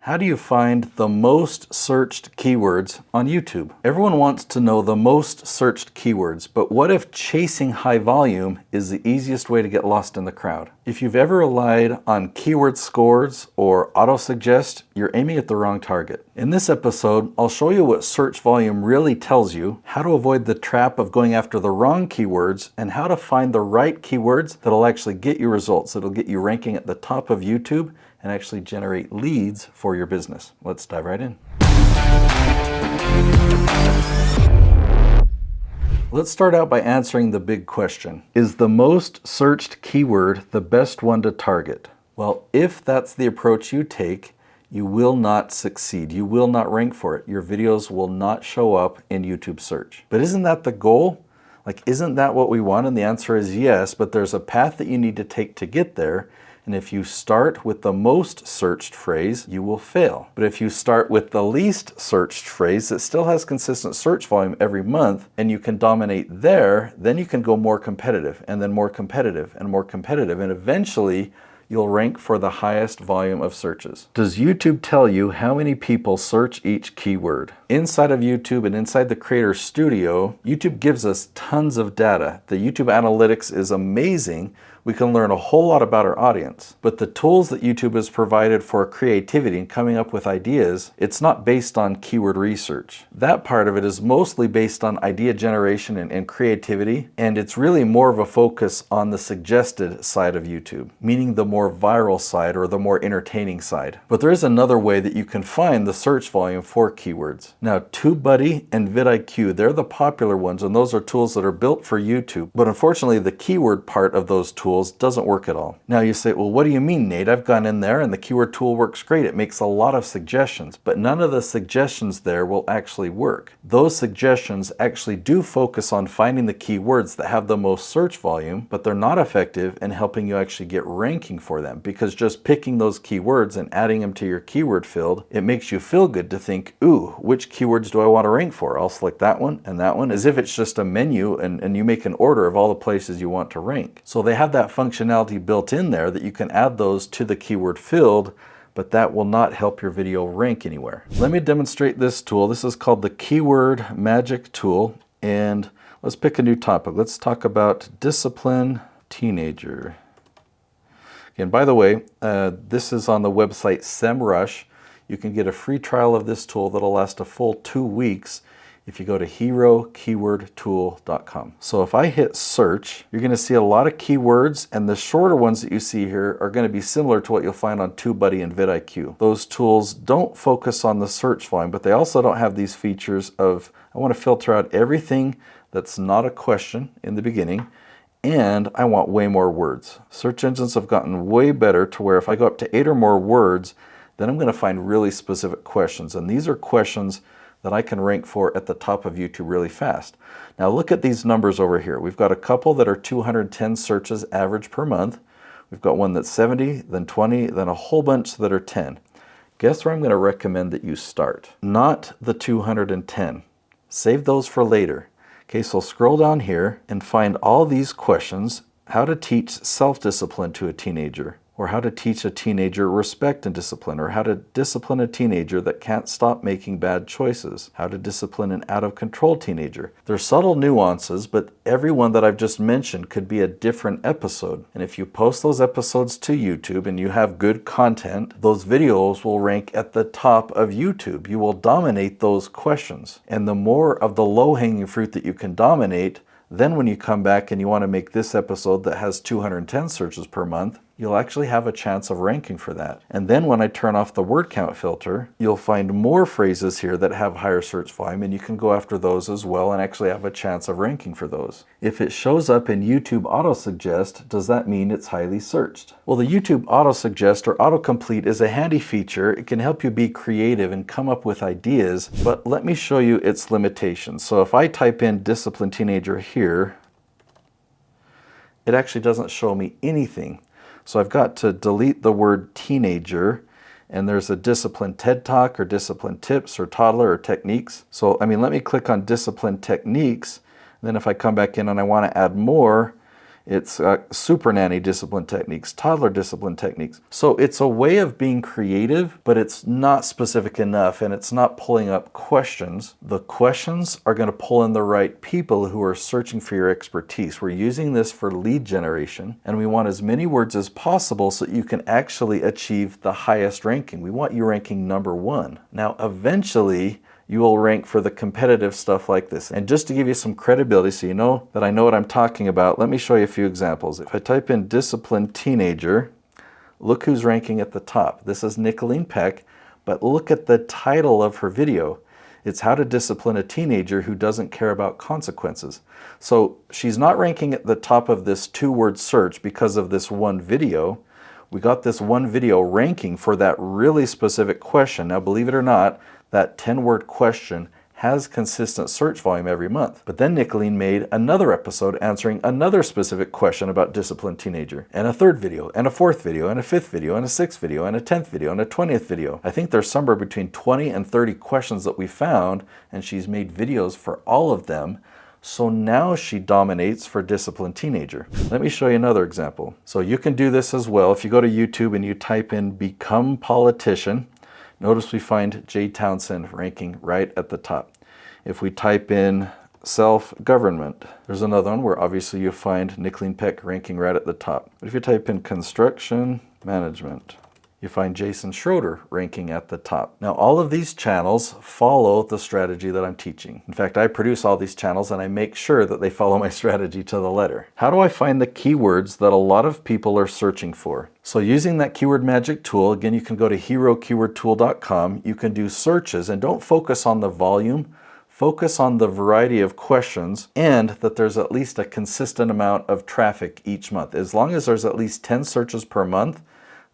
How do you find the most searched keywords on YouTube? Everyone wants to know the most searched keywords, but what if chasing high volume is the easiest way to get lost in the crowd? If you've ever relied on keyword scores or autosuggest, you're aiming at the wrong target. In this episode, I'll show you what search volume really tells you, how to avoid the trap of going after the wrong keywords, and how to find the right keywords that'll actually get you results, that'll get you ranking at the top of YouTube and actually generate leads for your business. Let's dive right in. Let's start out by answering the big question. Is the most searched keyword the best one to target? Well, if that's the approach you take, you will not succeed. You will not rank for it. Your videos will not show up in YouTube search. But isn't that the goal? Isn't that what we want? And the answer is yes, but there's a path that you need to take to get there. And if you start with the most searched phrase, you will fail. But if you start with the least searched phrase that still has consistent search volume every month, and you can dominate there, then you can go more competitive, and then more competitive, and more competitive, and eventually you'll rank for the highest volume of searches. Does YouTube tell you how many people search each keyword? Inside of YouTube and inside the Creator Studio, YouTube gives us tons of data. The YouTube analytics is amazing. We can learn a whole lot about our audience. But the tools that YouTube has provided for creativity and coming up with ideas, it's not based on keyword research. That part of it is mostly based on idea generation and creativity, and it's really more of a focus on the suggested side of YouTube, meaning the more viral side or the more entertaining side. But there is another way that you can find the search volume for keywords. Now, TubeBuddy and vidIQ, they're the popular ones, and those are tools that are built for YouTube. But unfortunately, the keyword part of those tools doesn't work at all. Now you say, well, what do you mean, Nate? I've gone in there and the keyword tool works great. It makes a lot of suggestions, but none of the suggestions there will actually work. Those suggestions actually do focus on finding the keywords that have the most search volume, but they're not effective in helping you actually get ranking for them, because just picking those keywords and adding them to your keyword field, it makes you feel good to think, ooh, which keywords do I want to rank for? I'll select that one, as if it's just a menu and you make an order of all the places you want to rank. So they have that functionality built in there that you can add those to the keyword field, but that will not help your video rank anywhere. Let me demonstrate this tool. This is called the Keyword Magic Tool, and let's pick a new topic. Let's talk about discipline teenager. And by the way, this is on the website SEMrush. You can get a free trial of this tool that'll last a full 2 weeks if you go to herokeywordtool.com. So if I hit search, you're going to see a lot of keywords, and the shorter ones that you see here are going to be similar to what you'll find on TubeBuddy and vidIQ. Those tools don't focus on the search volume, but they also don't have these features of, I want to filter out everything that's not a question in the beginning, and I want way more words. Search engines have gotten way better to where if I go up to 8 or more words, then I'm going to find really specific questions, and these are questions that I can rank for at the top of YouTube really fast. Now look at these numbers over here. We've got a couple that are 210 searches average per month. We've got one that's 70, then 20, then a whole bunch that are 10. Guess where I'm going to recommend that you start? Not the 210. Save those for later. Okay, so scroll down here and find all these questions. How to teach self-discipline to a teenager, or how to teach a teenager respect and discipline, or how to discipline a teenager that can't stop making bad choices, how to discipline an out-of-control teenager. There's subtle nuances, but every one that I've just mentioned could be a different episode. And if you post those episodes to YouTube and you have good content, those videos will rank at the top of YouTube. You will dominate those questions. And the more of the low-hanging fruit that you can dominate, then when you come back and you want to make this episode that has 210 searches per month, you'll actually have a chance of ranking for that. And then when I turn off the word count filter, you'll find more phrases here that have higher search volume, and you can go after those as well and actually have a chance of ranking for those. If it shows up in YouTube autosuggest, does that mean it's highly searched? Well, the YouTube autosuggest or autocomplete is a handy feature. It can help you be creative and come up with ideas, but let me show you its limitations. So if I type in discipline teenager here, it actually doesn't show me anything. So I've got to delete the word teenager, and there's a discipline TED Talk or discipline tips or toddler or techniques. So, let me click on discipline techniques. Then if I come back in and I want to add more, It's super nanny discipline techniques, toddler discipline techniques. So it's a way of being creative, but it's not specific enough, and it's not pulling up questions. The questions are going to pull in the right people who are searching for your expertise. We're using this for lead generation, and we want as many words as possible so that you can actually achieve the highest ranking. We want you ranking number 1. Now, eventually, you will rank for the competitive stuff like this. And just to give you some credibility so you know that I know what I'm talking about, let me show you a few examples. If I type in disciplined teenager, look who's ranking at the top. This is Nicolene Peck, but look at the title of her video. It's how to discipline a teenager who doesn't care about consequences. So she's not ranking at the top of this 2-word search because of this one video. We got this one video ranking for that really specific question. Now, believe it or not, that 10-word question has consistent search volume every month. But then Nicolene made another episode answering another specific question about disciplined teenager, and a 3rd video, and a 4th video, and a 5th video, and a 6th video, and a 10th video, and a 20th video. I think there's somewhere between 20 and 30 questions that we found, and she's made videos for all of them. So now she dominates for disciplined teenager. Let me show you another example. So you can do this as well. If you go to YouTube and you type in become politician, notice we find Jay Townsend ranking right at the top. If we type in self-government, there's another one where obviously you find Nicolene Peck ranking right at the top. But if you type in construction management, you find Jason Schroeder ranking at the top. Now, all of these channels follow the strategy that I'm teaching. In fact, I produce all these channels and I make sure that they follow my strategy to the letter. How do I find the keywords that a lot of people are searching for? So using that keyword magic tool, again, you can go to herokeywordtool.com. You can do searches, and don't focus on the volume. Focus on the variety of questions, and that there's at least a consistent amount of traffic each month. As long as there's at least 10 searches per month,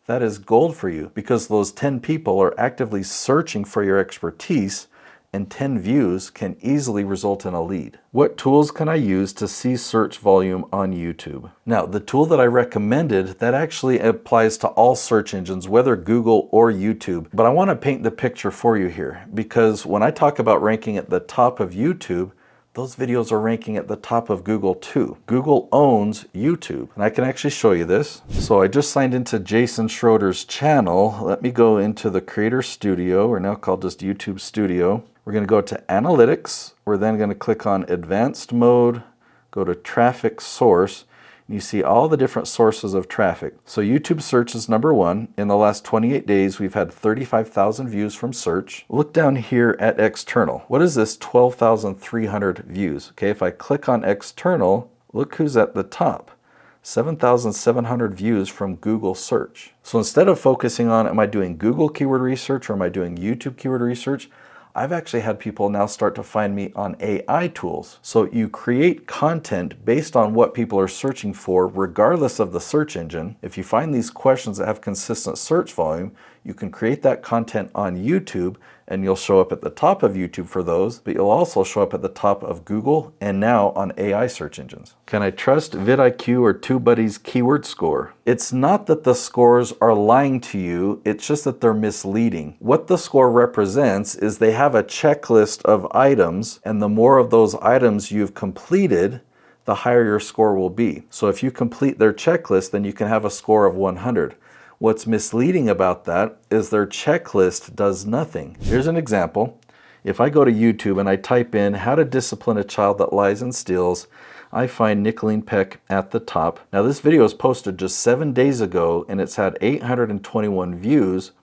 that is gold for you, because those 10 people are actively searching for your expertise, and 10 views can easily result in a lead. What tools can I use to see search volume on YouTube? Now, the tool that I recommended, that actually applies to all search engines, whether Google or YouTube. But I want to paint the picture for you here, because when I talk about ranking at the top of YouTube, those videos are ranking at the top of Google too. Google owns YouTube, and I can actually show you this. So I just signed into Jason Schroeder's channel. Let me go into the Creator Studio, or now called just YouTube Studio. We're going to go to Analytics. We're then going to click on Advanced Mode, go to Traffic Source, and you see all the different sources of traffic. So YouTube search is number 1. In the last 28 days, we've had 35,000 views from search. Look down here at external. What is this 12,300 views? Okay, if I click on external, look who's at the top. 7,700 views from Google search. So instead of focusing on, am I doing Google keyword research or am I doing YouTube keyword research, I've actually had people now start to find me on AI tools. So you create content based on what people are searching for, regardless of the search engine. If you find these questions that have consistent search volume, you can create that content on YouTube, and you'll show up at the top of YouTube for those, but you'll also show up at the top of Google and now on AI search engines. Can I trust vidIQ or TubeBuddy's keyword score? It's not that the scores are lying to you, it's just that they're misleading. What the score represents is they have a checklist of items, and the more of those items you've completed, the higher your score will be. So if you complete their checklist, then you can have a score of 100. What's misleading about that is their checklist does nothing. Here's an example. If I go to YouTube and I type in how to discipline a child that lies and steals, I find Nicolene Peck at the top. Now this video was posted just 7 days ago and it's had 821 views,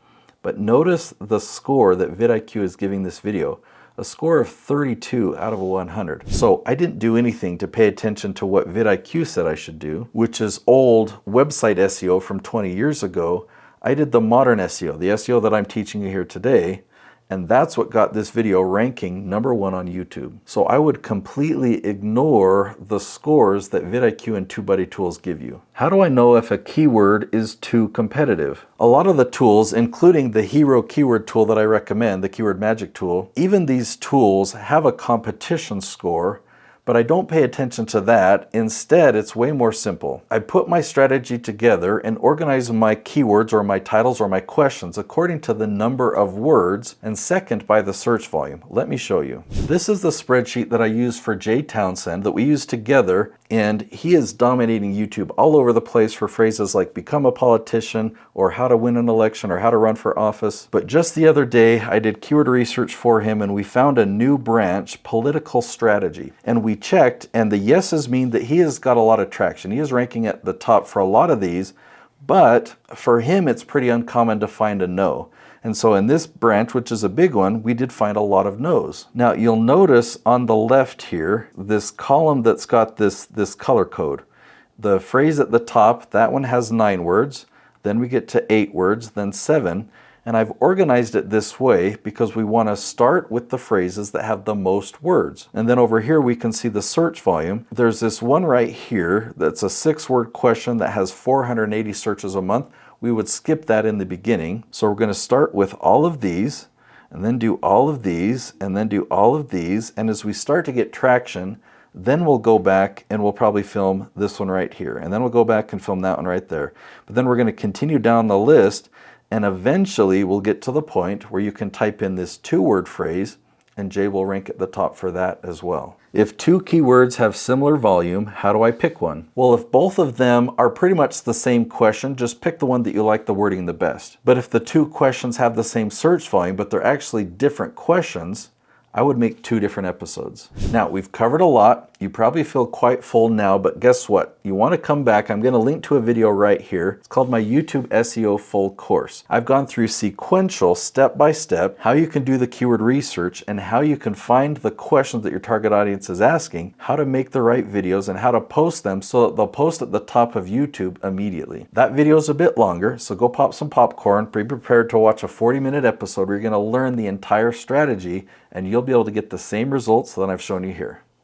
but notice the score that vidIQ is giving this video. A score of 32 out of 100. So I didn't do anything to pay attention to what vidIQ said I should do, which is old website SEO from 20 years ago. I did the modern SEO, the SEO that I'm teaching you here today, and that's what got this video ranking #1 on YouTube. So I would completely ignore the scores that vidIQ and TubeBuddy tools give you. How do I know if a keyword is too competitive? A lot of the tools, including the Hero keyword tool that I recommend, the Keyword Magic tool, even these tools have a competition score, but I don't pay attention to that. Instead, it's way more simple. I put my strategy together and organize my keywords or my titles or my questions according to the number of words, and second by the search volume. Let me show you. This is the spreadsheet that I used for Jay Townsend that we used together And he is dominating YouTube all over the place for phrases like become a politician or how to win an election or how to run for office. But just the other day, I did keyword research for him and we found a new branch, political strategy. And we checked, and the yeses mean that he has got a lot of traction. He is ranking at the top for a lot of these, but for him, it's pretty uncommon to find a no. And so in this branch, which is a big one, we did find a lot of no's. Now you'll notice on the left here, this column that's got this color code. The phrase at the top, that one has 9 words. Then we get to 8 words, then 7. And I've organized it this way because we want to start with the phrases that have the most words. And then over here we can see the search volume. There's this one right here that's a 6-word question that has 480 searches a month. We would skip that in the beginning. So we're going to start with all of these, and then do all of these, and then do all of these. And as we start to get traction, then we'll go back and we'll probably film this one right here. And then we'll go back and film that one right there. But then we're going to continue down the list, and eventually we'll get to the point where you can type in this 2-word phrase and Jay will rank at the top for that as well. If 2 keywords have similar volume, how do I pick one? Well, if both of them are pretty much the same question, just pick the one that you like the wording the best. But if the 2 questions have the same search volume, but they're actually different questions, I would make 2 different episodes. Now, we've covered a lot. You probably feel quite full now, but guess what? You want to come back. I'm going to link to a video right here. It's called my YouTube SEO full course. I've gone through sequential, step-by-step, how you can do the keyword research and how you can find the questions that your target audience is asking, how to make the right videos, and how to post them so that they'll post at the top of YouTube immediately. That video is a bit longer, so go pop some popcorn, be prepared to watch a 40-minute episode where you're going to learn the entire strategy and you'll be able to get the same results that I've shown you here.